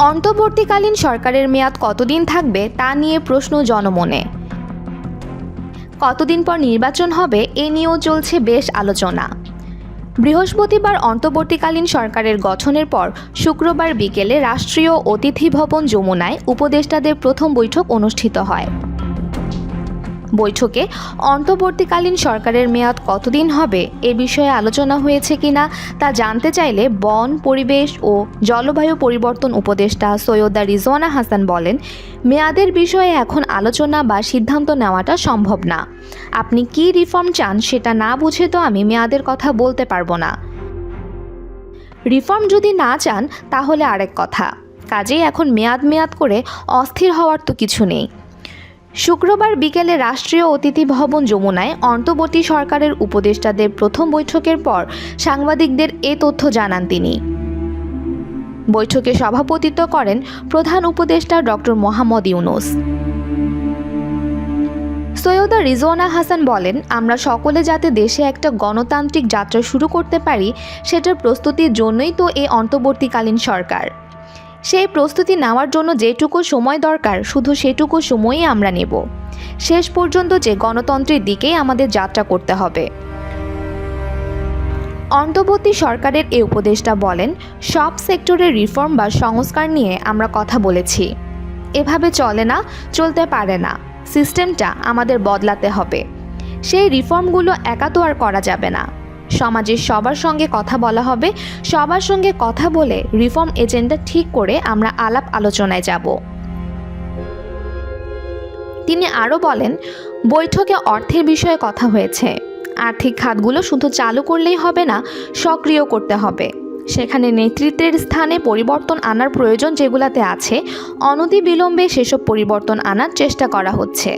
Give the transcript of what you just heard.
অন্তর্বর্তীকালীন সরকারের মেয়াদ কতদিন থাকবে তা নিয়ে প্রশ্ন জনমনে। কতদিন পর নির্বাচন হবে এ নিয়েও চলছে বেশ আলোচনা। বৃহস্পতিবার অন্তর্বর্তীকালীন সরকারের গঠনের পর শুক্রবার বিকেলে রাষ্ট্রীয় অতিথি ভবন যমুনায় উপদেষ্টাদের প্রথম বৈঠক অনুষ্ঠিত হয়। বৈঠকে অন্তর্বর্তীকালীন সরকারের মেয়াদ কতদিন হবে এ বিষয়ে আলোচনা হয়েছে কিনা তা জানতে চাইলে বন, পরিবেশ ও জলবায়ু পরিবর্তন উপদেষ্টা সৈয়দা রিজওয়ানা হাসান বলেন, মেয়াদের বিষয়ে এখন আলোচনা বা সিদ্ধান্ত নেওয়াটা সম্ভব না। আপনি কি রিফর্ম চান সেটা না বুঝে তো আমি মেয়াদের কথা বলতে পারবো না। রিফর্ম যদি না চান তাহলে আরেক কথা, কাজেই এখন মেয়াদ করে অস্থির হওয়ার তো কিছু নেই। শুক্রবার বিকেলে রাষ্ট্রীয় অতিথি ভবন যমুনায় অন্তর্বর্তী সরকারের উপদেষ্টাদের প্রথম বৈঠকের পর সাংবাদিকদের এ তথ্য জানান তিনি। বৈঠকে সভাপতিত্ব করেন প্রধান উপদেষ্টা ডক্টর মোহাম্মদ ইউনূস। সৈয়দা রিজওয়ানা হাসান বলেন, আমরা সকলে যাতে দেশে একটা গণতান্ত্রিক যাত্রা শুরু করতে পারি সেটার প্রস্তুতির জন্যই তো এই অন্তর্বর্তীকালীন সরকার। সেই প্রস্তুতি নেওয়ার জন্য যেটুকু সময় দরকার শুধু সেটুকু সময়ই আমরা নেব। শেষ পর্যন্ত যে গণতন্ত্রের দিকেই আমাদের যাত্রা করতে হবে। অন্তর্বর্তী সরকারের এই উপদেষ্টা বলেন, সব সেক্টরের রিফর্ম বা সংস্কার নিয়ে আমরা কথা বলেছি। এভাবে চলে না, চলতে পারে না। সিস্টেমটা আমাদের বদলাতে হবে। সেই রিফর্মগুলো একা তো আর করা যাবে না। সমাজের সবার সঙ্গে কথা বলা হবে। সবার সঙ্গে কথা বলে রিফর্ম এজেন্ডা ঠিক করে আমরা আলাপ আলোচনায় যাব। তিনি আরও বলেন, বৈঠকে অর্থের বিষয়ে কথা হয়েছে। আর্থিক খাতগুলো শুধু চালু করলেই হবে না, সক্রিয় করতে হবে। সেখানে নেতৃত্বের স্থানে পরিবর্তন আনার প্রয়োজন যেগুলাতে আছে, অনতিবিলম্বে সেসব পরিবর্তন আনার চেষ্টা করা হচ্ছে।